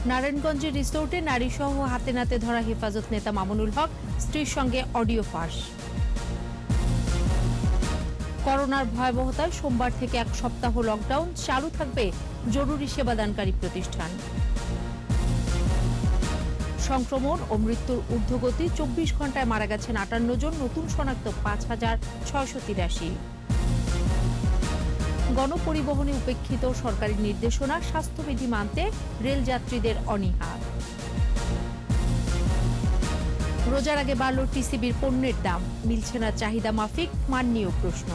নারায়ণগঞ্জের রিসোর্টে নারীসহ হাতে নাতে ধরা হেফাজত নেতা মামুনুল হক, স্ত্রীর সঙ্গে অডিও ফাঁস। করোনার ভয়াবহতায় সোমবার থেকে 1 সপ্তাহ লকডাউন, চালু থাকবে জরুরি সেবাদানকারী প্রতিষ্ঠান। সংক্রমণ ও মৃত্যুর ঊর্ধ্বগতি, 24 ঘন্টায় মারা গেছেন 58 জন, নতুন শনাক্ত 5,683। গণপরিবহনে উপেক্ষিত সরকারি নির্দেশনা, স্বাস্থ্যবিধি মানতে রেল যাত্রীদের অনীহা। রোজার আগে বাড়ল টিসিবির পণ্যের দাম, মিলছে না চাহিদা মাফিক, মান নিয়েও প্রশ্ন।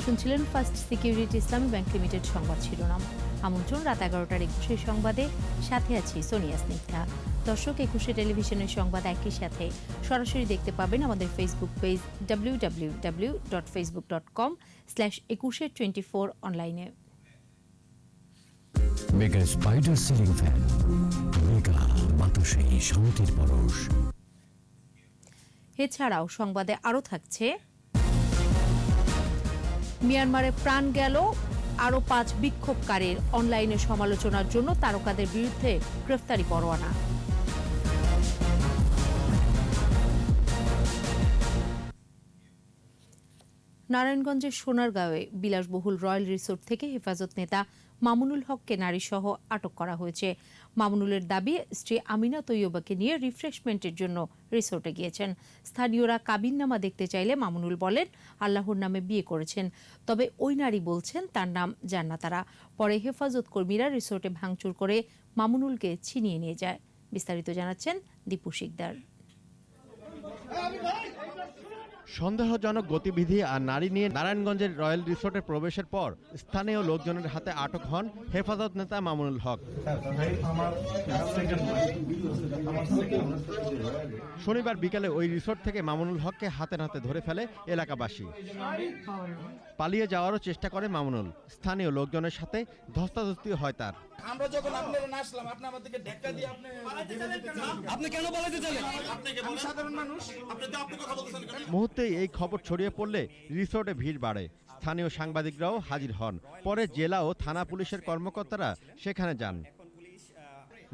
শুনছিলেন ফার্স্ট সিকিউরিটি ইসলামী ব্যাংক লিমিটেড সংবাদ শিরোনাম। আমন্ত্রণ রাত 11টার 21 সংবাদে, সাথে আছি সোনিয়া স্নিগ্ধা। দর্শক, 21 টেলিভিশনের সংবাদ একই সাথে সরাসরি দেখতে পাবেন আমাদের ফেসবুক পেজ www.facebook.com/2124 অনলাইনে। Mega spider ceiling fan, mega বাতাসে শান্তির পরশ। এছাড়াও সংবাদে আরও থাকছে, মিয়ানমারে প্রাণ গেল আরও 5 বিক্ষোভকারীর, অনলাইনে সমালোচনার জন্য তারকাদের বিরুদ্ধে গ্রেফতারি পরোয়ানা। নারায়ণগঞ্জের সোনারগাঁওয়ে বিলাসবহুল রয়্যাল রিসোর্ট থেকে হেফাজত নেতা মামুনুল হককে নারীসহ আটক করা হয়েছে। মামুনুলের দাবি, স্ত্রী আমিনা তৈয়বাকে নিয়ে রিফ্রেশমেন্টের জন্য রিসোর্টে গিয়েছেন। স্থানীয়রা কাবিননামা দেখতে চাইলে মামুনুল বলেন আল্লাহর নামে বিয়ে করেছেন, তবে ওই নারী বলছেন তার নাম জান্নাতারা। পরে হেফাজত কর্মীরা রিসোর্টে ভাঙচুর করে মামুনুলকে ছিনিয়ে নিয়ে যায়। বিস্তারিত জানাচ্ছেন দীপু শিকদার। সন্দেহজনক গতিবিধি আর নারী নিয়ে নারায়ণগঞ্জের রয়্যাল রিসোর্টে প্রবেশের পর স্থানীয় লোকজনের হাতে আটক হন হেফাজত নেতা মামুনুল হক। শনিবার বিকালে ওই রিসোর্ট থেকে মামুনুল হককে হাতে নাতে ধরে ফেলে এলাকাবাসী। পালিয়ে যাওয়ারও চেষ্টা করে মামুনুল। স্থানীয় লোকজনের সাথে ধস্তাধস্তি হয় তার। আমরা যখন আপনারা না আসলাম, আপনি আমাদেরকে ধাক্কা দিয়ে আপনি কেন পালাতে চাইলেন? আমি সাধারণ মানুষ, আপনি তো আপনি কথা বলতেছেন কেন? মুহূর্তেই এই খবর ছড়িয়ে পড়লে রিসোর্টে ভিড় বাড়ে। স্থানীয় সাংবাদিকরাও হাজির হন। পরে জেলা ও থানা পুলিশের কর্মকর্তারা সেখানে যান।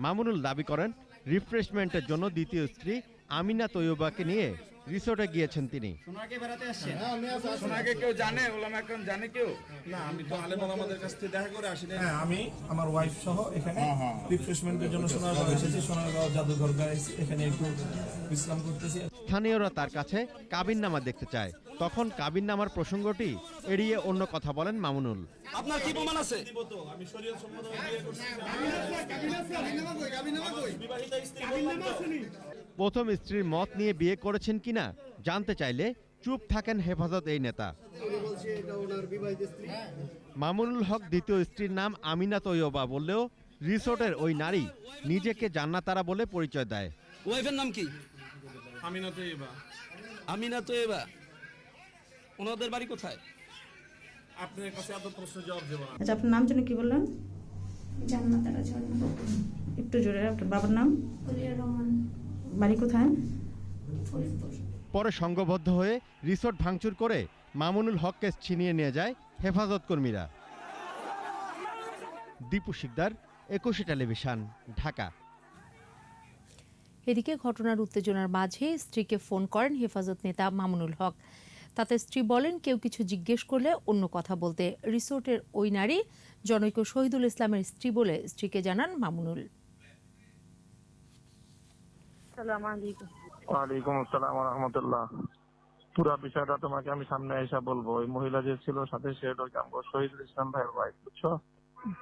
মামুনুল দাবি করেন রিফ্রেশমেন্টের জন্য দ্বিতীয় স্ত্রী আমিনা তৈয়বাকে নিয়ে রিসোর্টে গিয়েছেন তিনি। সোনাকে বেড়াতে আসছেন? সোনাকে কেউ জানে? ওলামা একরাম জানে কেউ? না, আমি তো আলেম ওলামাদের কাছ থেকে দেখা করে আসি না। হ্যাঁ, আমি আমার ওয়াইফ সহ এখানে রিফ্রেশমেন্টের জন্য সোনারগাঁও এসেছি। সোনারগাঁও জাদুঘর গাইছি, এখানে একটু বিশ্রাম করতেছি। স্থানীয়রা তার কাছে কাবিননামা দেখতে চায়। তখন কাবিননামার প্রসঙ্গটি এড়িয়ে অন্য কথা বলেন মামুনুল। আপনার কি প্রমাণ আছে? আমি শরীয়ত সম্মত বিয়ে করছি। প্রথম স্ত্রীর মত নিয়ে বিয়ে করেছেন কিনা জানতে চাইলে চুপ থাকেন হেফাজত এই নেতা। মামুনুল হক দ্বিতীয় স্ত্রীর নাম আমিনা তৈয়বা বললেও রিসোর্টের ওই নারী নিজেকে জান্নাতারা বলে পরিচয় দেয়। ওয়াইফের নাম কি? আমিনা তৈয়বা। আমিনা তৈয়বা। ওনাদের বাড়ি কোথায়? আপনার কাছে এত প্রশ্ন জবাব দেব না। আচ্ছা, আপনার নাম যেন কি বললেন? জান্নাতারা ঝর্ণা। একটু জোরে। আপনার বাবার নাম? ফরিয়া রহমান। বাড়ি কোথায়? ফরিদপুর। পরে সংঘবদ্ধ হয়ে রিসোর্ট ভাঙচুর করে মামুনুল হককে ছিনিয়ে নিয়ে যায় হেফাজত কর্মীরা। দীপু শিকদার, 21 টেলিভিশন, ঢাকা। এদিকে ঘটনার উত্তেজনার মাঝে স্ত্রীকে ফোন করেন হেফাজত নেতা মামুনুল হক। তাতে স্ত্রী বলেন কেউ কিছু জিজ্ঞেস করলে অন্য কথা বলতে। রিসোর্টের ওই নারী জনৈক শহীদুল ইসলামের স্ত্রী বলে স্ত্রীকে জানান মামুনুল। ওয়ালাইকুম আসসালাম ওয়া রাহমাতুল্লাহ। পুরো বিষয়টা তোমাকে আমি সামনে এসে বলবো। ওই মহিলা যে ছিল সাথে সে শহীদুল ইসলাম ভাইয়ের ওয়াইফ, বুঝছো?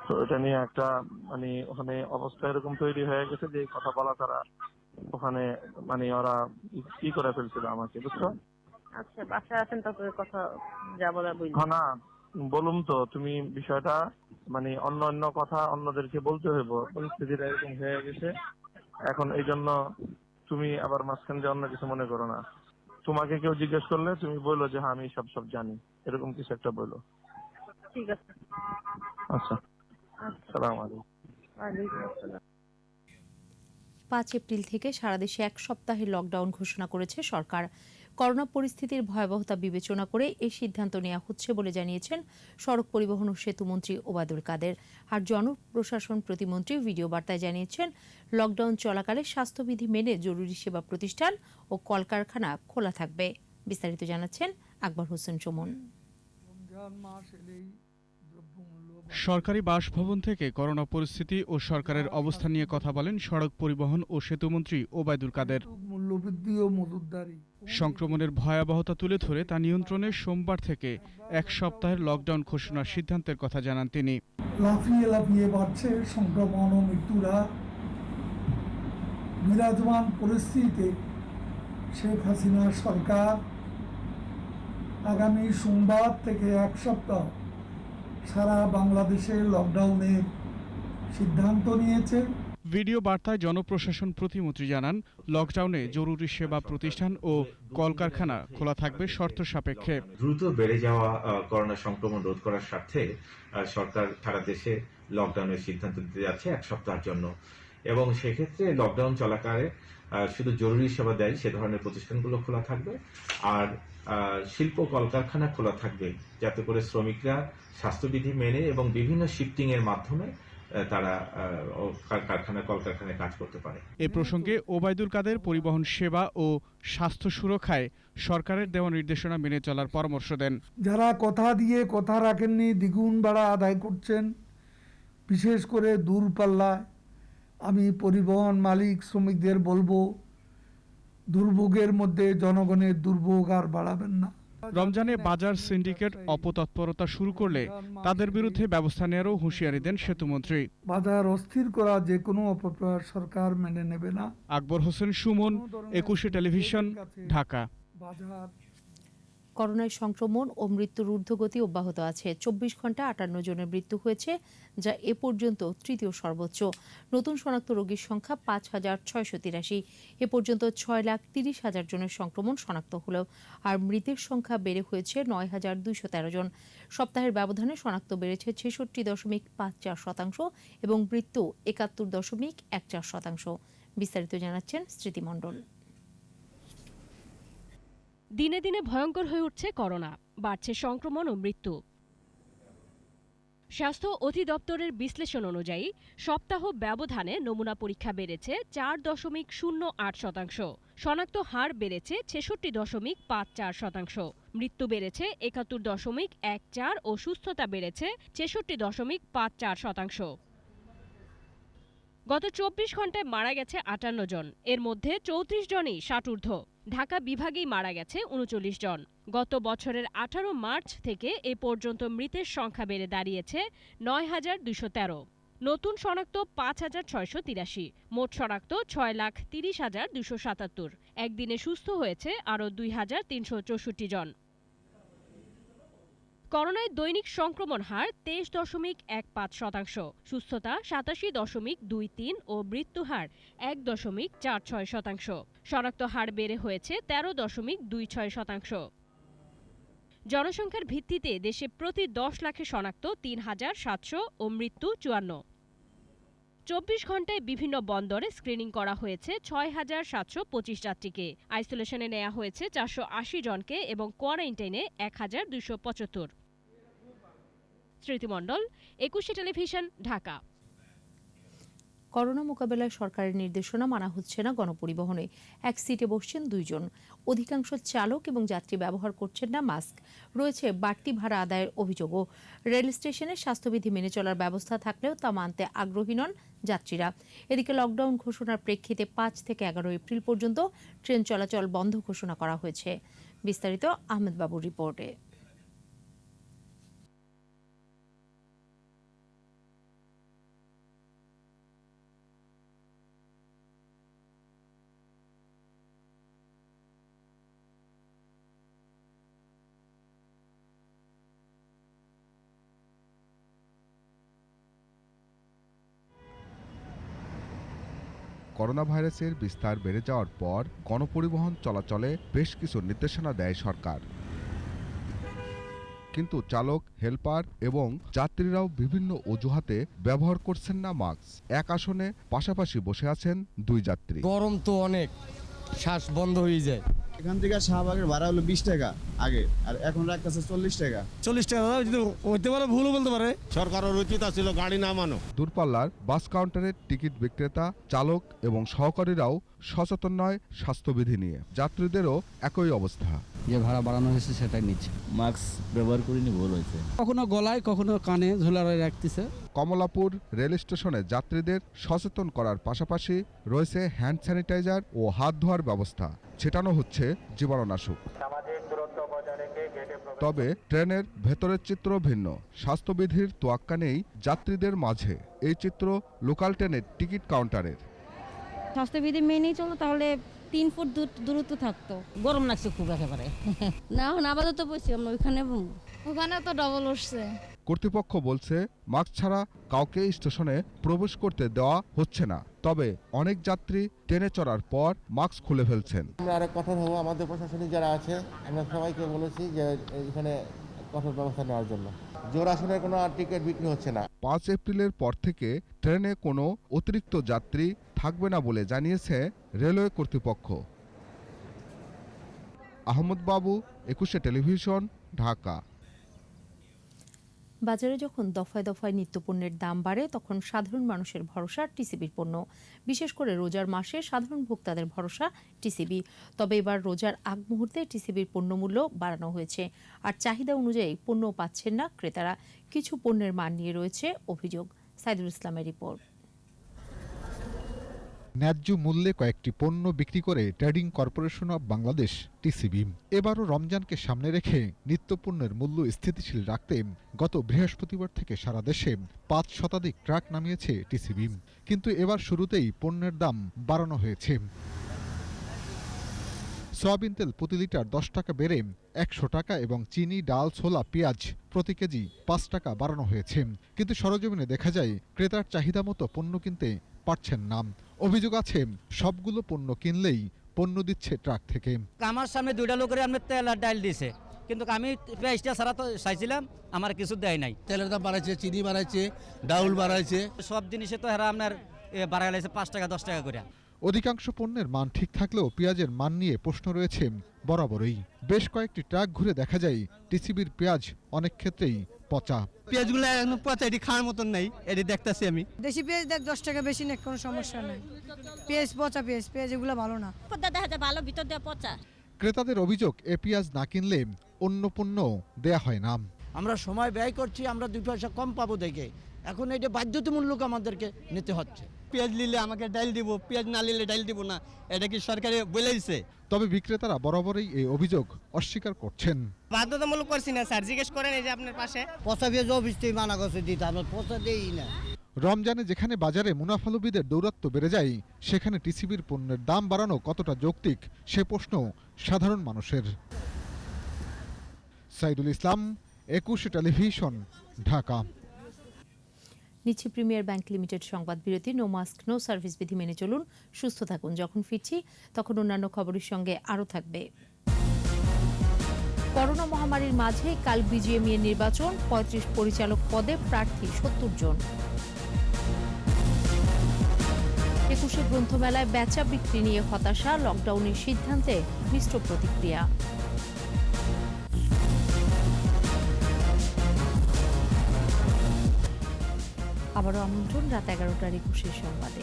তো এটা নিয়ে একটা মানে ওখানে অবস্থা এরকম তৈরি হয়ে গেছে যে কথা বলা তারা ওখানে মানে ওরা কি করে ফেলছিল আমাকে, বুঝছো? আচ্ছা, বাসায় আছেন তো কথা যা বলার বলবো। না বলুম তো, তুমি বিষয়টা মানে অন্য কথা অন্যদেরকে বলতে হইব। পরিস্থিতিটা এরকম হয়ে গেছে এখন, এই জন্য তুমি আবার মাঝখান দিয়ে অন্য কিছু মনে করো না। তোমাকে কেউ জিজ্ঞেস করলে তুমি বললো যে হ্যাঁ আমি সব জানি, এরকম কিছু একটা বললো। ঠিক আছে। আচ্ছা, আসসালামু আলাইকুম। ওয়ালাইকুম আসসালাম। 5 এপ্রিল থেকে সারা দেশে এক সপ্তাহের লকডাউন ঘোষণা করেছে সরকার। করোনা পরিস্থিতির ভয়াবহতা বিবেচনা করে এই সিদ্ধান্ত নেওয়া হচ্ছে বলে জানিয়েছেন সড়ক পরিবহন ও সেতুমন্ত্রী ওবায়দুল কাদের। আর জনপ্রশাসন প্রতিমন্ত্রী ভিডিও বার্তায় জানিয়েছেন, লকডাউন চলাকালে স্বাস্থ্যবিধি মেনে জরুরি সেবা প্রতিষ্ঠান ও কলকারখানা খোলা থাকবে। বিস্তারিত জানাচ্ছেন আকবর হোসেন সুমন। সরকারি বাসভবন থেকে করোনা পরিস্থিতি ও সরকারের অবস্থান নিয়ে কথা বলেন সড়ক পরিবহন ও সেতুমন্ত্রী ওবায়দুল কাদের। মূল্যবৃদ্ধি ও মজুতদারি সংক্রমণের ভয়াবহতা তুলে ধরে তা নিয়ন্ত্রণে সোমবার থেকে এক সপ্তাহের লকডাউন ঘোষণার সিদ্ধান্তের কথা জানান তিনি। লাফিয়ে লাফিয়ে বাড়ছে সংক্রমণ ও মৃত্যুরা। বিরাজমান পরিস্থিতিতে শেখ হাসিনা সরকার আগামী সোমবার থেকে এক সপ্তাহ সারা বাংলাদেশে লকডাউনের সিদ্ধান্ত নিয়েছে। ভিডিও বার্তায় জনপ্রশাসন প্রতিমন্ত্রী জানান, লকডাউনে জরুরি সেবা প্রতিষ্ঠান ও কলকারখানা খোলা থাকবে শর্ত সাপেক্ষে। দ্রুত বেড়ে যাওয়া করোনা সংক্রমণ রোধ করার স্বার্থে সরকার সারা দেশে লকডাউনের সিদ্ধান্ত দিতে যাচ্ছে এক সপ্তাহের জন্য, এবং সেক্ষেত্রে লকডাউন চলাকালে শুধু জরুরি সেবা দেয় সে ধরনের প্রতিষ্ঠানগুলো খোলা থাকবে, আর শিল্প কলকারখানা খোলা থাকবে, যাতে করে শ্রমিকরা স্বাস্থ্যবিধি মেনে এবং বিভিন্ন শিফটিং এর মাধ্যমে তারা কলকারখানায় কাজ করতে পারে। এ প্রসঙ্গে ওবায়দুল কাদের পরিবহন সেবা ও স্বাস্থ্য সুরক্ষায় সরকারের দেওয়া নির্দেশনা মেনে চলার পরামর্শ দেন। যারা কথা দিয়ে কথা রাখেননি, দ্বিগুণ ভাড়া আদায় করছেন, বিশেষ করে দূরপাল্লায়, আমি পরিবহন মালিক শ্রমিকদের বলবো, দুর্ভোগের মধ্যে জনগণের দুর্ভোগ আর বাড়াবেন না। রমজানে বাজার সিন্ডিকেট অপতৎপরতা শুরু করলে তাদের বিরুদ্ধে ব্যবস্থা নেওয়ারও হুঁশিয়ারি দেন সেতুমন্ত্রী। বাজার অস্থির করা যে কোনো অপপ্রয়াস সরকার মেনে নেবে না। আকবর হোসেন সুমন, 21 টেলিভিশন, ঢাকা। করোনায় সংক্রমণ ও মৃত্যুর ঊর্ধ্বগতি অব্যাহত আছে। 24 ঘন্টায় 58 জনের মৃত্যু হয়েছে, যা এ পর্যন্ত তৃতীয় সর্বোচ্চ। নতুন শনাক্ত রোগীর সংখ্যা 5,683। এ পর্যন্ত 6,30,000 জনের সংক্রমণ শনাক্ত হলেও আর মৃতের সংখ্যা বেড়ে হয়েছে 9,213 জন। সপ্তাহের ব্যবধানে শনাক্ত বেড়েছে 66.54% এবং মৃত্যু 71.14%। বিস্তারিত জানাচ্ছেন স্মৃতি মণ্ডল। দিনে দিনে ভয়ঙ্কর হয়ে উঠছে করোনা, বাড়ছে সংক্রমণ ও মৃত্যু। স্বাস্থ্য অধিদপ্তরের বিশ্লেষণ অনুযায়ী সপ্তাহ ব্যবধানে নমুনা পরীক্ষা বেড়েছে 4.08%, শনাক্ত হার বেড়েছে 66.54%, মৃত্যু বেড়েছে 71.14% ও সুস্থতা বেড়েছে 66.54%। গত 24 ঘন্টায় মারা গেছে 58 জন, এর মধ্যে 34 জনই 60 ঊর্ধ্ব। ঢাকা বিভাগেই মারা গেছে 39 জন। গত বছরের 18 মার্চ থেকে এ পর্যন্ত মৃতের সংখ্যা বেড়ে দাঁড়িয়েছে 9,213। নতুন শনাক্ত 5,683, মোট শনাক্ত 6,30,277। একদিনে সুস্থ হয়েছে আরও 2,364 জন। করোনায় দৈনিক সংক্রমণ হার 23.15%, সুস্থতা 87.23 ও মৃত্যু হার 1.46%। শনাক্ত হার বেড়ে হয়েছে 13.26%। জনসংখ্যার ভিত্তিতে দেশে প্রতি 10 লাখে শনাক্ত 3,700 ও মৃত্যু 54। 24 ঘন্টায় বিভিন্ন বন্দরে স্ক্রিনিং করা হয়েছে 6,725 যাত্রীকে। আইসোলেশনে নেওয়া হয়েছে 480 জনকে এবং কোয়ারেন্টাইনে 1,275। স্মৃতি মণ্ডল, 21 টেলিভিশন, ঢাকা। করোনা মোকাবেলায় সরকারের নির্দেশনা মানা হচ্ছে না গণপরিবহনে। এক সিটে বসছেন 2 জন। অধিকাংশ চালক এবং যাত্রী ব্যবহার করছেন না মাস্ক। রয়েছে বাড়তি ভাড়া আদায়ের অভিযোগও। রেল স্টেশনে স্বাস্থ্যবিধি মেনে চলার ব্যবস্থা থাকলেও তা মানতে আগ্রহী নন যাত্রীরা। এদিকে লকডাউন ঘোষণার প্রেক্ষিতে 5 থেকে 11 এপ্রিল পর্যন্ত ট্রেন চলাচল বন্ধ ঘোষণা করা হয়েছে। বিস্তারিত আহমেদ বাবুর রিপোর্টে। করোনা ভাইরাসের বিস্তার বেড়ে যাওয়ার পর গণপরিবহন চলাচলে বেশ কিছু নির্দেশনা দেয় সরকার। কিন্তু চালক, হেলপার এবং যাত্রীরাও বিভিন্ন অজুহাতে ব্যবহার করছেন না মাস্ক। এক আসনে পাশাপাশি বসে আছেন দুই যাত্রী। গরম তো অনেক, শ্বাস বন্ধ হয়ে যায়। এখান থেকে শাহবাগের ভাড়া হলো 20 টাকা আগে, আর এখন রাখতেছে 40 টাকা। 40 টাকা যদি হইতে পারে, ভুলও বলতে পারে। সরকারের উচিত ছিল গাড়ি নামানো। দূরপাল্লার বাস কাউন্টারের টিকিট বিক্রেতা, চালক এবং সহকারীরাও সচেতন নয় স্বাস্থ্যবিধি নিয়ে। যাত্রীদেরও একই অবস্থা। যে ভাড়া বাড়ানো হয়েছে সেটাই নিচ্ছে। মাস্ক ব্যবহার করিনি, ভুল হয়েছে। কখনো গলায়, কখনো কানে ঝুলায় রাখতেছে। কমলাপুর রেল স্টেশনে যাত্রীদের সচেতন করার পাশাপাশি রয়েছে হ্যান্ড স্যানিটাইজার ও হাত ধোয়ার ব্যবস্থা। ছেটানো হচ্ছে জীবাণুনাশক। তবে ট্রেনের ভেতরের চিত্র ভিন্ন। স্বাস্থ্যবিধির তোয়াক্কা নেই যাত্রীদের মাঝে। এই চিত্র লোকাল ট্রেনের টিকিট কাউন্টারের। স্বাস্থ্যবিধি মেনেই চলো, তাহলে 3 ফুট দূরত্ব থাকতো। গরম লাগছে খুব একেবারে। না, এখন আপাতত বসছি আমরা ওখানে তো ডবল উঠছে। কর্তৃপক্ষ বলছে মাস্ক ছাড়া কাউকে স্টেশনে প্রবেশ করতে দেওয়া হচ্ছে না। তবে অনেক যাত্রী ট্রেনে চড়ার পর মাস্ক খুলে ফেলছেন। আমরা আরেক কথা হবো, আমাদের প্রশাসনিক যারা আছে আমরা সবাইকে বলেছি যে এখানে কঠোর ব্যবস্থা নেওয়ার জন্য। জোর আসনের কোনো টিকিট বিক্রি হচ্ছে না। 5 এপ্রিলের পর থেকে ট্রেনে কোনো অতিরিক্ত যাত্রী থাকবে না বলে জানিয়েছে রেলওয়ে কর্তৃপক্ষ। আহমদ বাবু, 21 টেলিভিশন, ঢাকা। বাজারে যখন দফায় দফায় নিত্যপণ্যের দাম বাড়ে, তখন সাধারণ মানুষের ভরসা টিসিবির পণ্য। বিশেষ করে রোজার মাসে সাধারণ ভোক্তাদের ভরসা টিসিবি। তবে এবার রোজার আগ মুহূর্তে টিসিবির পণ্যমূল্য বাড়ানো হয়েছে। আর চাহিদা অনুযায়ী পণ্য পাচ্ছেন না ক্রেতারা। কিছু পণ্যের মান নিয়ে রয়েছে অভিযোগ। সাইদুল ইসলামের রিপোর্ট। ন্যায্য মূল্যে কয়েকটি পণ্য বিক্রি করে trading corporation of Bangladesh TCB এবারও রমজানকে সামনে রেখে নিত্যপণ্যের মূল্য স্থিতিশীল রাখতে গত বৃহস্পতিবার থেকে সারা দেশে 5 শতাধিক ট্রাক নামিয়েছে টিসিবি। কিন্তু এবার শুরুতেই পণ্যের দাম বাড়ানো হয়েছে। সয়াবিন তেল প্রতি লিটার 10 টাকা বেড়ে 100 টাকা এবং চিনি, ডাল, ছোলা, পেঁয়াজ প্রতি কেজি 5 টাকা বাড়ানো হয়েছে। কিন্তু সরজমিনে দেখা যায় ক্রেতার চাহিদা মতো পণ্য কিনতে পারছেন না। অভিযোগ আছে সবগুলো পণ্য কিনলেই পণ্য দিচ্ছে ট্রাক থেকে। আমার সামনে 2টা লোকের আমরা তেল আর ডাল দিছে, কিন্তু আমি পেঁয়াজটা ছাড়া তো চাইছিলাম, আমার কিছু দেয় নাই। তেলের দাম বাড়াইছে, চিনি বাড়াইছে, ডাউল বাড়াইছে, সব জিনিসে তো এরা আপনার বাড়াই লাগছে 5 টাকা 10 টাকা করে। অধিকাংশ পণ্যের মান ঠিক থাকলেও পেঁয়াজের মান নিয়ে প্রশ্ন রয়েছে বরাবরই। বেশ কয়েকটি ট্রাক ঘুরে দেখা যায় টিসিবির পেঁয়াজ অনেক ক্ষেত্রেই পচা। পেঁয়াজগুলো এখন পচা, এটি খাওয়ার মতন নাই, এটি দেখতেছি আমি। দেশি পেঁয়াজ দেখ 10 টাকা বেশি নেই, কোনো সমস্যা নাই। পেঁয়াজ পচা, পেঁয়াজ এগুলো ভালো না। দেখা যায় ভালো, ভিতর দিয়ে পচা। ক্রেতাদের অভিযোগ, এ পেঁয়াজ না কিনলে অন্য পণ্য দেয়া হয় না। আমরা সময় ব্যয় করছি, আমরা 2 পয়সা কম পাবো দেখে, এখন এটা বাধ্যতামূলক আমাদেরকে নিতে হচ্ছে। পেঁয়াজ নিলে আমাকে ডাল দিব, পেঁয়াজ না নিলে ডাল দিব না, এটা কি সরকারে বলে দিছে? তবে বিক্রেতারা বরাবরই এই অভিযোগ অস্বীকার করছেন। বাধ্যতামূলক করছি না স্যার, জিজ্ঞেস করেন এই যে আপনার পাশে। পচা পেঁয়াজ অফিস থেকে মানা করছে দিতে, আমরা পচা দেই না। রমজানে যেখানে বাজারে মুনাফালুবিদের দৌরাত্ম্য বেড়ে যায়, সেখানে টিসিবির পণ্যের দাম বাড়ানো কতটা যৌক্তিক সে প্রশ্ন সাধারণ মানুষের। সাইদুল ইসলাম, 21 টেলিভিশন, ঢাকা। নিচ্ছি প্রিমিয়ার ব্যাংক লিমিটেড সংবাদ বিরতি। নো মাস্ক নো সার্ভিস বিধি মেনে চলুন, সুস্থ থাকুন। যখন ফিরছি তখন অন্যান্য খবরের সঙ্গে আরও থাকবে। করোনা মহামারীর মাঝে কাল বিজিএমইএ নির্বাচন, 35 পরিচালক পদে প্রার্থী 70 জন। 21 গ্রন্থমেলায় বেচা বিক্রি নিয়ে হতাশা, লকডাউনের সিদ্ধান্তে মিশ্র প্রতিক্রিয়া। আবারও আমন্ত্রণ রাত 11টার 21 সংবাদে।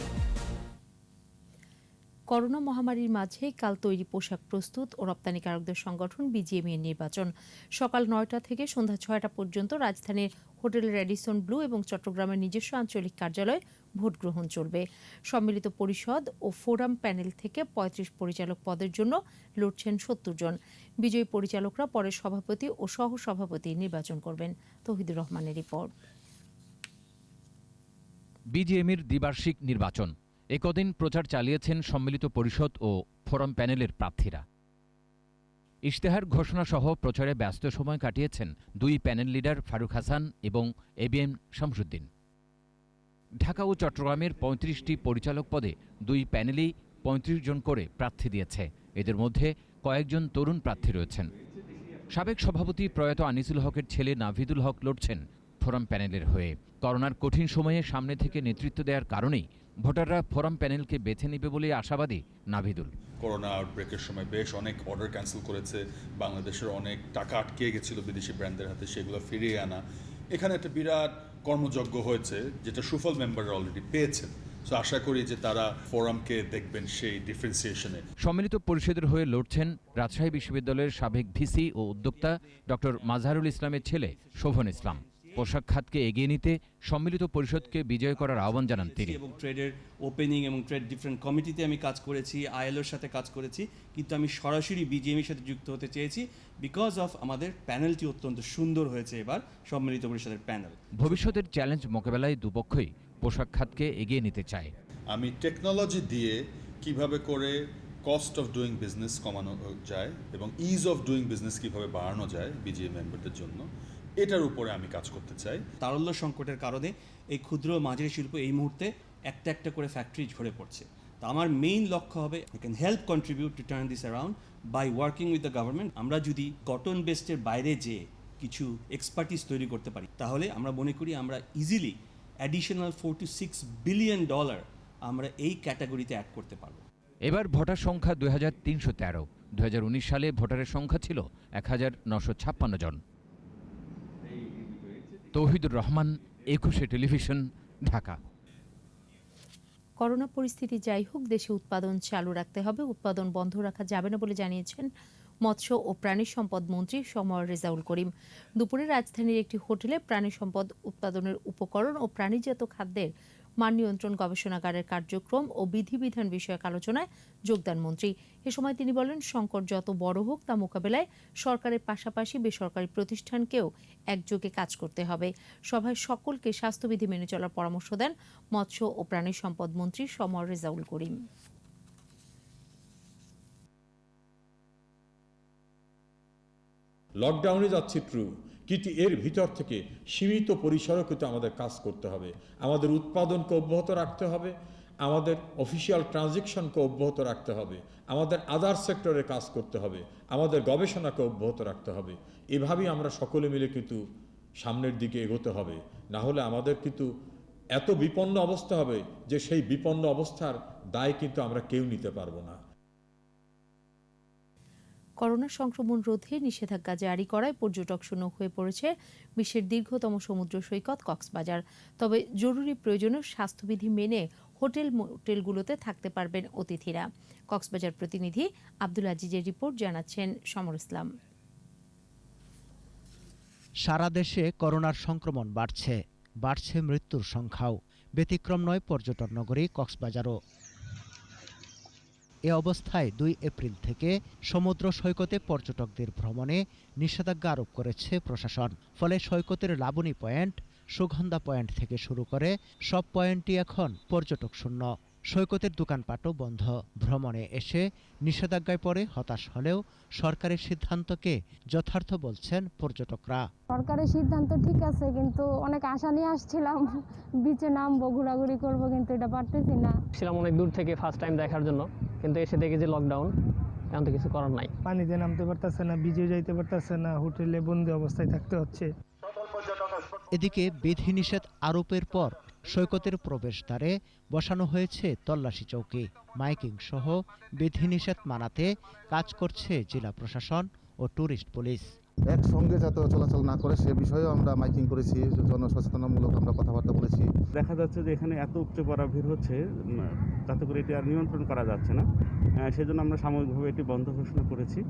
করোনা মহামারীর মাঝে কাল তৈরি পোশাক প্রস্তুত ও রপ্তানিকারকদের সংগঠন বিজিএমইএ নির্বাচন সকাল 9টা থেকে সন্ধ্যা 6টা পর্যন্ত রাজধানীর হোটেল রেডিসন ব্লু এবং চট্টগ্রামের নিজস্ব আঞ্চলিক কার্যালয়ে ভোট গ্রহণ চলবে। সম্মিলিত পরিষদ ও ফোরাম প্যানেল থেকে 35 পরিচালক পদের জন্য লড়ছেন 70 জন। বিজয়ী পরিচালকরা পরে সভাপতি ও সহসভাপতি নির্বাচন করবেন। তৌহিদুর রহমানের রিপোর্ট। বিজিএমইর দ্বিবার্ষিক নির্বাচন, একদিন প্রচার চালিয়েছেন সম্মিলিত পরিষদ ও ফোরাম প্যানেলের প্রার্থীরা। ইশতেহার ঘোষণাসহ প্রচারে ব্যস্ত সময় কাটিয়েছেন 2 প্যানেল লিডার ফারুক হাসান এবং এবিএম শামসুদ্দিন। ঢাকা ও চট্টগ্রামের 35টি পরিচালক পদে 2 প্যানেলই 35 জন করে প্রার্থী দিয়েছে। এদের মধ্যে কয়েকজন তরুণ প্রার্থী রয়েছেন। সাবেক সভাপতি প্রয়াত আনিসুল হকের ছেলে নাভিদুল হক লড়ছেন ফোরাম প্যানেলের হয়ে। করোনার কঠিন সময়ে সামনে থেকে নেতৃত্ব দেওয়ার কারণেই ভোটাররা ফোরাম প্যানেলকে বেছে নেবে বলে আশাবাদী নাভিদুল। করোনা আউটব্রেকের সময় বেশ অনেক অর্ডার ক্যান্সেল করেছে, বাংলাদেশের অনেক টাকা আটকে গেছিল বিদেশি ব্র্যান্ডের হাতে, সেগুলো ফিরিয়ে আনা, এখানে একটা বিরাট কর্মযজ্ঞ হয়েছে যেটা সুফল মেম্বাররা অলরেডি পেয়েছেন। সো আশা করি যে তারা ফোরামকে দেখবেন সেই ডিফারেন্সিয়েশনে। সম্মিলিত পরিষদের হয়ে লড়ছেন রাজশাহী বিশ্ববিদ্যালয়ের সাবেক ভিসি ও উদ্যোক্তা ডক্টর মাজহারুল ইসলামের ছেলে শোভন ইসলাম। পোশাক খাতকে এগিয়ে নিতে সম্মিলিত পরিষদকে বিজয় করার আহ্বান জানান তিনি। এবং ট্রেডের ওপেনিং এবং ট্রেড ডিফারেন্ট কমিটিতে আমি কাজ করেছি, আইএলওর সাথে কাজ করেছি, কিন্তু আমি সরাসরি বিজিএমের সাথে যুক্ত হতে চেয়েছি বিকজ অফ আমাদের প্যানেলটি অত্যন্ত সুন্দর হয়েছে এবার সম্মিলিত পরিষদের প্যানেল। ভবিষ্যতের চ্যালেঞ্জ মোকাবেলায় দুপক্ষই পোশাক খাতকে এগিয়ে নিতে চায়। আমি টেকনোলজি দিয়ে কিভাবে করে কস্ট অফ ডুইং বিজনেস কমানো যায় এবং ইজ অফ ডুইং বিজনেস কিভাবে বাড়ানো যায় বিজিএম মেম্বারদের জন্য, এটার উপরে আমি কাজ করতে চাই। তারল্য সংকটের কারণে এই ক্ষুদ্র মাঝারি শিল্প এই মুহূর্তে একটা একটা করে ফ্যাক্টরি ঝরে পড়ছে। তো আমার মেইন লক্ষ্য হবে I can help contribute to turn this around by working with the government. আমরা যদি কটন বেস্টের বাইরে যেয়ে কিছু এক্সপার্টিস তৈরি করতে পারি তাহলে আমরা মনে করি আমরা ইজিলি অ্যাডিশনাল $4 to $6 বিলিয়ন আমরা এই ক্যাটাগরিতে অ্যাড করতে পারবো। এবার ভোটার সংখ্যা 2313। 2019 সালে ভোটারের সংখ্যা ছিল 1956 জন। তৌহিদুর রহমান, 21 টেলিভিশন, ঢাকা। করোনা পরিস্থিতি যাই হোক, দেশে উৎপাদন চালু রাখতে হবে, উৎপাদন বন্ধ রাখা যাবে না বলে জানিয়েছেন মৎস্য ও প্রাণী সম্পদ মন্ত্রী সমর রেজাউল করিম। দুপুরে রাজধানীর একটি হোটেলে প্রাণী সম্পদ উৎপাদনের উপকরণ ও প্রাণীজাত খাদ্যের মান নিয়ন্ত্রণ গবেষণাগারের কার্যক্রম ও বিধিবিধান বিষয়ক আলোচনায় যোগদান মন্ত্রী। এ সময় তিনি বলেন, সংকট যত বড় হোক তা মোকাবেলায় সরকারের পাশাপাশি বেসরকারি প্রতিষ্ঠানকেও একযোগে কাজ করতে হবে। সভায় সকলকে স্বাস্থ্যবিধি মেনে চলার পরামর্শ দেন মৎস্য ও প্রাণী সম্পদ মন্ত্রী সমর রেজাউল করিম। লকডাউনে যাচ্ছে ট্রু, কিন্তু এর ভিতর থেকে সীমিত পরিসরে কিন্তু আমাদের কাজ করতে হবে। আমাদের উৎপাদনকে অব্যাহত রাখতে হবে, আমাদের অফিসিয়াল ট্রানজেকশনকে অব্যাহত রাখতে হবে, আমাদের আদার সেক্টরে কাজ করতে হবে, আমাদের গবেষণাকে অব্যাহত রাখতে হবে। এভাবেই আমরা সকলে মিলে কিন্তু সামনের দিকে এগোতে হবে। না হলে আমাদের কিন্তু এত বিপন্ন অবস্থা হবে যে সেই বিপন্ন অবস্থার দায় কিন্তু আমরা কেউ নিতে পারবো না। করোনা সংক্রমণ রোধে নিষেধাজ্ঞা জারি করায় পর্যটক শূন্য হয়ে পড়েছে বিশ্বের দীর্ঘতম সমুদ্র সৈকত কক্সবাজার। তবে জরুরি প্রয়োজনে স্বাস্থ্যবিধি মেনে হোটেলগুলোতে থাকতে পারবেন অতিথিরা। কক্সবাজার প্রতিনিধি আব্দুল আজিজের রিপোর্ট, জানাচ্ছেন সমর ইসলাম। সারা দেশে করোনার সংক্রমণ বাড়ছে মৃত্যুর সংখ্যাও। ব্যতিক্রম নয় পর্যটন নগরী কক্সবাজারও। এ অবস্থায় 2 এপ্রিল থেকে সমুদ্র সৈকতে পর্যটকদের ভ্রমণে নিষেধাজ্ঞা আরোপ করেছে প্রশাসন। ফলে সৈকতের লাবণী পয়েন্ট, সুগন্ধা পয়েন্ট থেকে শুরু করে সব পয়েন্টই এখন পর্যটক শূন্য। সৈকতের দোকানপাটও বন্ধ। ভ্রমণে এসে নিষেধাজ্ঞায় পড়ে হতাশ হলেও সরকারের সিদ্ধান্তকে যথার্থ বলছেন পর্যটকরা। সরকারের সিদ্ধান্ত ঠিক আছে, কিন্তু অনেক আশা নিয়ে আসছিলাম বিচে নামবো, ঘোরাঘুরি করব, কিন্তু এটা পারতেছি না। ছিলাম অনেক দূর থেকে ফার্স্ট টাইম দেখার জন্য, কিন্তু এসে দেখি যে লকডাউন, এখন তো কিছু করার নাই। পানিতে নামতে পারতেছে না, বিচে যাইতে পারতেছে না, হোটেলে বন্দি অবস্থায় থাকতে হচ্ছে। এদিকে বিধিনিষেধ আরোপের পর সৈকতের প্রবেশদ্বারে বসানো হয়েছে তল্লাশি চৌকি। মাইকিং সহ বিধিনিষেধ মানাতে কাজ করছে জেলা প্রশাসন ও ট্যুরিস্ট পুলিশ। একসঙ্গে যাতে চলাচল না করে সে বিষয়েও আমরা মাইকিং করেছি, জনসচেতনামূলক আমরা কথাবার্তা বলেছি। দেখা যাচ্ছে যে এখানে এত উপচে পড়া ভিড় হচ্ছে, তাতে করে এটি আর নিয়ন্ত্রণ করা যাচ্ছে না। সেজন্য আমরা সাময়িকভাবে এটি বন্ধ ঘোষণা করেছি।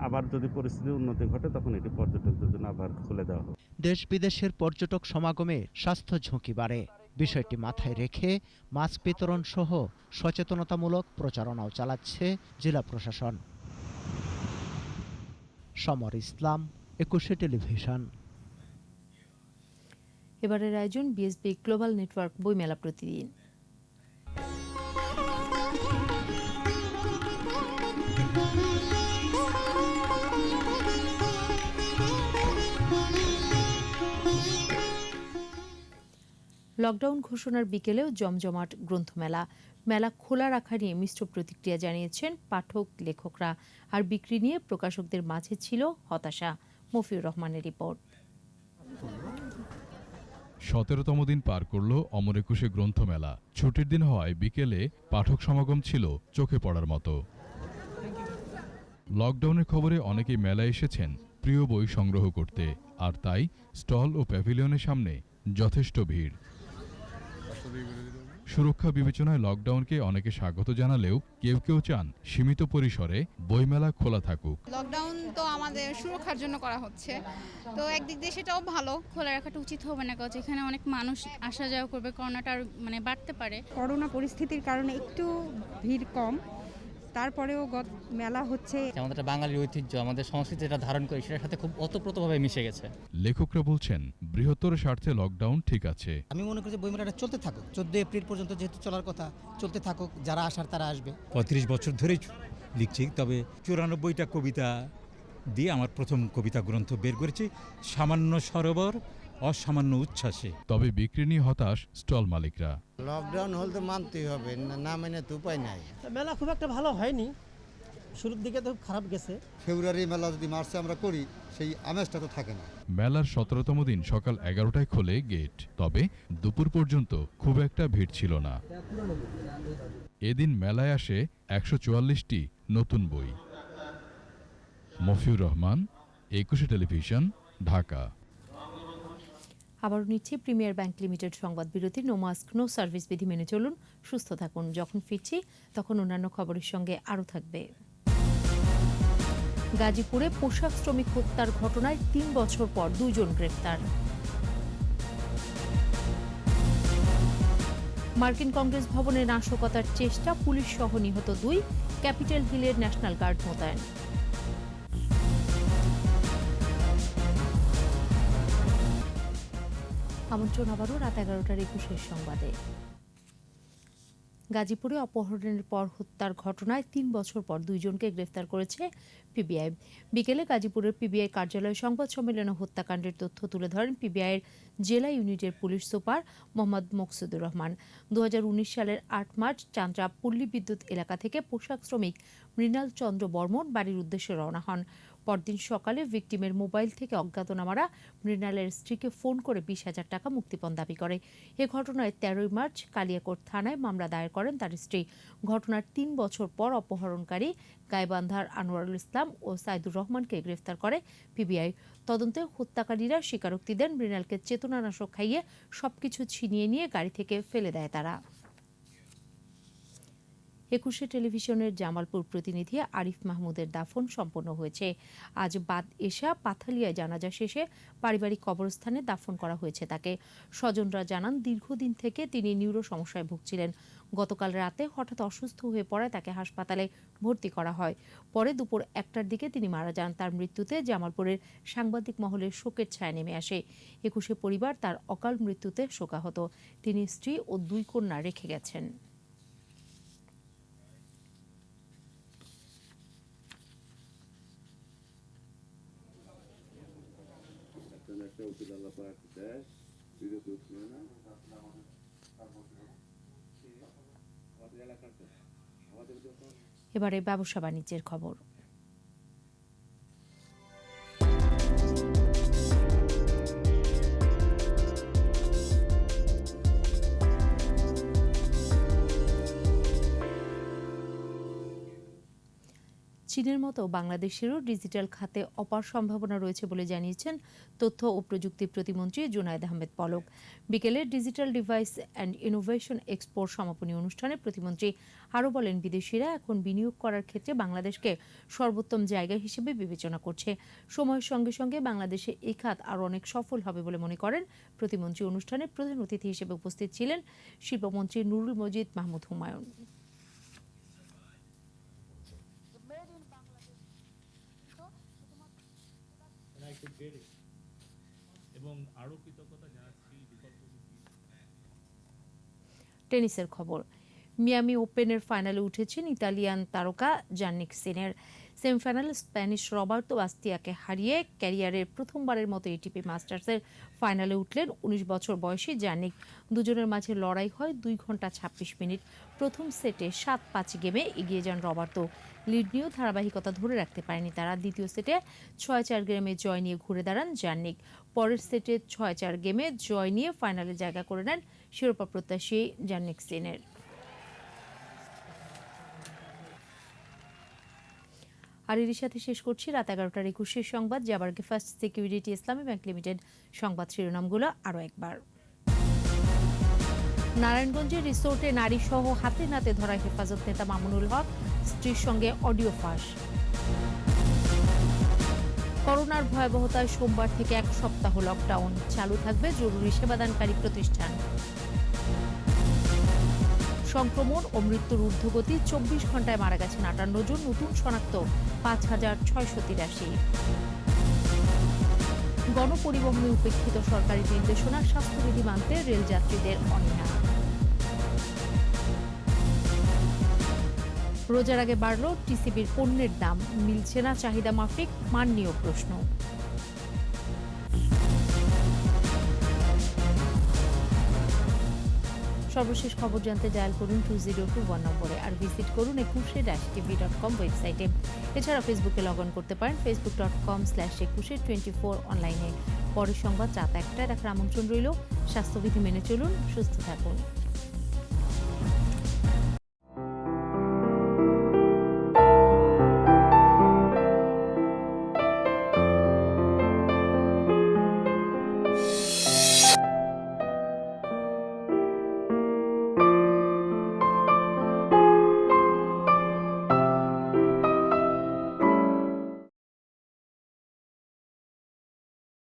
আবার যদি পরিস্থিতির উন্নতি ঘটে তখন এটি পর্যটকদের জন্য আবার খুলে দেওয়া হবে। দেশ বিদেশের পর্যটক সমাগমে স্বাস্থ্য ঝুঁকি বাড়ে। বিষয়টি মাথায় রেখে মাস্ক বিতরণ সহ সচেতনতামূলক প্রচারণাও চালাচ্ছে জেলা প্রশাসন। সমর ইসলাম, 21 টেলিভিশন। এবারের আয়োজন বিএসবি গ্লোবাল নেটওয়ার্ক বইমেলা প্রতিদিন। লকডাউন ঘোষণার বিকেলেও জমজমাট গ্রন্থমেলা। মেলা খোলা রাখা নিয়ে মিশ্র প্রতিক্রিয়া জানিয়েছেন পাঠক লেখকরা, আর বিক্রি নিয়ে প্রকাশকদের মাঝে ছিল হতাশা। মফিউর রহমানের রিপোর্ট। ১৭তম দিন পার করল অমর একুশে গ্রন্থমেলা। ছুটির দিন হওয়ায় বিকেলে পাঠক সমাগম ছিল চোখে পড়ার মতো। লকডাউনের খবরে অনেকেই মেলায় এসেছেন প্রিয় বই সংগ্রহ করতে, আর তাই স্টল ও প্যাভিলিয়নের সামনে যথেষ্ট ভিড়। সুরক্ষা বিবেচনায় লকডাউনকে অনেকে স্বাগত জানালেও কেউ কেউ চান সীমিত পরিসরে বইমেলা খোলা থাকুক। লকডাউন তো আমাদের সুরক্ষার জন্য করা হচ্ছে, তো একদিক দিয়ে সেটাও ভালো। খোলা রাখাটা উচিত হবে না, কারণ এখানে অনেক মানুষ আসা যাওয়া করবে, করোনাটা মানে বাড়তে পারে। করোনা পরিস্থিতির কারণে একটু ভিড় কম, তারপরেও মেলা হচ্ছে। আমাদের বাঙালির ঐতিহ্য, আমাদের সংস্কৃতি যেটা ধারণ করে সেটার সাথে খুব ওতপ্রোতভাবে মিশে গেছে। লেখকরা বলছেন বৃহত্তর স্বার্থে লকডাউন ঠিক আছে। আমি মনে করি যে বইমেলাটা চলতে থাকুক, 14 এপ্রিল পর্যন্ত যেহেতু চলার কথা, চলতে থাকুক, যারা আসার তারা আসবে। 35 বছর ধরেই লিখছি, তবে 94টা কবিতা দিয়ে আমার প্রথম কবিতা গ্রন্থ বের করেছি, সামান্য সরোবর অসামান্য উচ্ছ্বাসে। তবে বিক্রি নিয়ে হতাশ স্টল মালিকরা। লকডাউন হলে তো মানতেই হবে, না মেনে তো উপায় নাই। মেলা খুব একটা ভালো হয়নি, শুরুর দিকে তো খারাপ গেছে। ফেব্রুয়ারি মেলা যদি মার্চে আমরা করি, সেই আমেজটা তো থাকে না। মেলার 17তম দিন সকাল 11টায় খোলে গেট, তবে দুপুর পর্যন্ত খুব একটা ভিড় ছিল না। এদিন মেলায় আসে 144টি নতুন বই। মফিউর রহমান, একুশে টেলিভিশন, ঢাকা। আবারও নিচ্ছি প্রিমিয়ার ব্যাংক লিমিটেড সংবাদ বিরতি। নো মাস্ক নো সার্ভিস বিধি মেনে চলুন, সুস্থ থাকুন। যখন ফিরছি তখন অন্যান্য খবরের সঙ্গে আরও থাকবে। গাজীপুরে পোশাক শ্রমিক হত্যার ঘটনায় 3 বছর পর 2 জন গ্রেফতার। মার্কিন কংগ্রেস ভবনে নাশকতার চেষ্টা, পুলিশ সহ নিহত 2। ক্যাপিটাল হিলের ন্যাশনাল গার্ড মোতায়েন। আমন্ত্রণ আবারও রাত 11টার 21 সংবাদে। গাজীপুরে অপহরণের পর হত্যার ঘটনায় 3 বছর পর 2 জনকে গ্রেফতার করেছে পিবিআই। বিকেলে গাজীপুরের পিবিআই কার্যালয়ে সংবাদ সম্মেলনে হত্যাকাণ্ডের তথ্য তুলে ধরেন পিবিআইয়ের জেলা ইউনিটের পুলিশ সুপার মোহাম্মদ মকসুদুর রহমান। 2019 সালের 8 মার্চ চান্দ্রা পল্লী বিদ্যুৎ এলাকা থেকে পোশাক শ্রমিক মৃণাল চন্দ্র বর্মন বাড়ির উদ্দেশ্যে রওনা হন। পরদিন সকালে ভিকটিমের মোবাইল থেকে অজ্ঞাতনামারা মৃণালের স্ত্রীকে ফোন করে 20,000 টাকা মুক্তিপণ দাবি করে। এ ঘটনায় 13 মার্চ কালিয়াকোট থানায় মামলা দায়ের করেন তার স্ত্রী। ঘটনার 3 বছর পর অপহরণকারী গাইবান্ধার আনোয়ারুল ইসলাম ও সাইদুর রহমানকে গ্রেফতার করে পিবিআই। তদন্তে হত্যাকারীরা স্বীকারোক্তি দেন মৃণালকে চেতনানাশক খাইয়ে সবকিছু ছিনিয়ে নিয়ে গাড়ি থেকে ফেলে দেয় তারা। একুশে টেলিভিশনের জামালপুর প্রতিনিধি আরিফ মাহমুদের দাফন সম্পন্ন হয়েছে। আজ বাদ এশা পাথালিয়ায় জানাজা শেষে পারিবারিক কবরস্থানে দাফন করা হয়েছে তাকে। স্বজনরা জানান দীর্ঘদিন থেকে তিনি নিউরো সমস্যায় ভুগছিলেন। গতকাল রাতে হঠাৎ অসুস্থ হয়ে পড়ায় তাকে হাসপাতালে ভর্তি করা হয়। পরে দুপুর 1টার দিকে তিনি মারা যান। তার মৃত্যুতে জামালপুরের সাংবাদিক মহলের শোকের ছায়া নেমে আসে। একুশে পরিবার তার অকাল মৃত্যুতে শোকাহত। তিনি স্ত্রী ও 2 কন্যা রেখে গেছেন। এবারে ব্যবসা বাণিজ্যের খবর। চীনের মতো বাংলাদেশেরও ডিজিটাল খাতে অপার সম্ভাবনা রয়েছে বলে জানিয়েছেন তথ্য ও প্রযুক্তি প্রতিমন্ত্রী জুনায়েদ আহমেদ পলক। বিকেলে ডিজিটাল ডিভাইস অ্যান্ড ইনোভেশন এক্সপোর সমাপনী অনুষ্ঠানে প্রতিমন্ত্রী আরও বলেন, বিদেশিরা এখন বিনিয়োগ করার ক্ষেত্রে বাংলাদেশকে সর্বোত্তম জায়গা হিসেবে বিবেচনা করছে। সময়ের সঙ্গে সঙ্গে বাংলাদেশে এই খাত আরও অনেক সফল হবে বলে মনে করেন প্রতিমন্ত্রী। অনুষ্ঠানে প্রধান অতিথি হিসেবে উপস্থিত ছিলেন শিল্পমন্ত্রী নুরুল মজিদ মাহমুদ হুমায়ুন। টেনিসের খবর। মিয়ামি ওপেনের ফাইনালে উঠেছেন ইতালিয়ান তারকা জান্নিক সিনের। সেমিফাইনালে স্প্যানিশ রবার্তো বাস্তিয়াকে হারিয়ে ক্যারিয়ারের প্রথমবারের মতো এটিপি মাস্টার্সের ফাইনালে উঠলেন ১৯ বছর বয়সী জান্নিক। দুজনের মাঝে লড়াই হয় 2 ঘন্টা ২৬ মিনিট। প্রথম সেটে ৭-৫ গেমে এগিয়ে যান রবার্তো। লিড নিয়েও ধারাবাহিকতা ধরে রাখতে পারেনি তারা। দ্বিতীয় সেটে ৬-৪ গেমে জয় নিয়ে ঘুরে দাঁড়ান জান্নিক। পরের সেটে ৬-৪ গেমে জয় নিয়ে ফাইনালে জায়গা করে নেন শিরোপা প্রত্যাশী জান্নিক সিনের। আর এর সাথে শেষ করছি রাত ১১টার ২১ সংবাদ। জাবার্গে ফার্স্ট সিকিউরিটি ইসলামী ব্যাংক লিমিটেড সংবাদ শিরোনামগুলো আরও একবার। নারায়ণগঞ্জের রিসোর্টে নারী সহ হাতে নাতে ধরা হেফাজত নেতা মামুনুল হক, স্ত্রীর সঙ্গে অডিও ফাঁস। করোনার ভয়াবহতায় সোমবার থেকে ১ সপ্তাহ লকডাউন, চালু থাকবে জরুরি সেবাদানকারী প্রতিষ্ঠান। সংক্রমণ ও মৃত্যুর ঊর্ধ্বগতি, ২৪ ঘন্টায় মারা গেছেন ৫৮ জন, নতুন শনাক্ত ৫,৬৮৩। গণপরিবহনে উপেক্ষিত সরকারি নির্দেশনা, স্বাস্থ্যবিধি মানতে রেলযাত্রীদের অনীহা। রোজার আগে বাড়ল টিসিবির পণ্যের দাম, মিলছে না চাহিদা মাফিক, মান নিয়েও প্রশ্ন। সর্বশেষ খবর জানতে ডায়াল করুন 2021 নম্বরে আর ভিজিট করুন ekushe-tv.com ওয়েবসাইটে। এছাড়া ফেসবুকে লগ অন করতে পারেন facebook.com/ekushe24 অনলাইনে। পরের সংবাদ রাত ১টায় দেখার আমন্ত্রণ রইল। স্বাস্থ্যবিধি মেনে চলুন, সুস্থ থাকুন।